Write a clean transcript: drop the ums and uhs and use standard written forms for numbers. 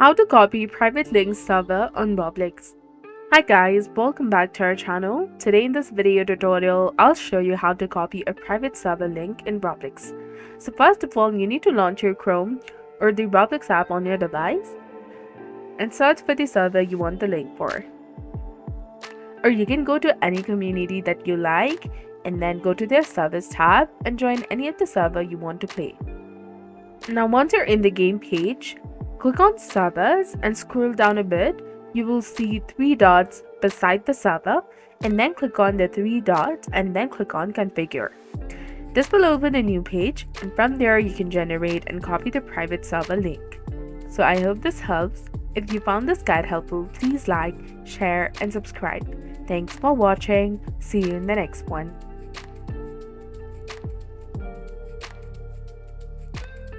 How to copy private link server on Roblox. Hi guys, welcome back to our channel. Today in this video tutorial, I'll show you how to copy a private server link in Roblox. So first of all, you need to launch your Chrome or the Roblox app on your device and search for the server you want the link for. Or you can go to any community that you like and then go to their service tab and join any of the server you want to play. Now once you're in the game page, click on servers and scroll down a bit. You will see three dots beside the server, and then click on the three dots and then click on configure. This will open a new page, and from there you can generate and copy the private server link. So I hope this helps. If you found this guide helpful, please like, share and subscribe. Thanks for watching. See you in the next one.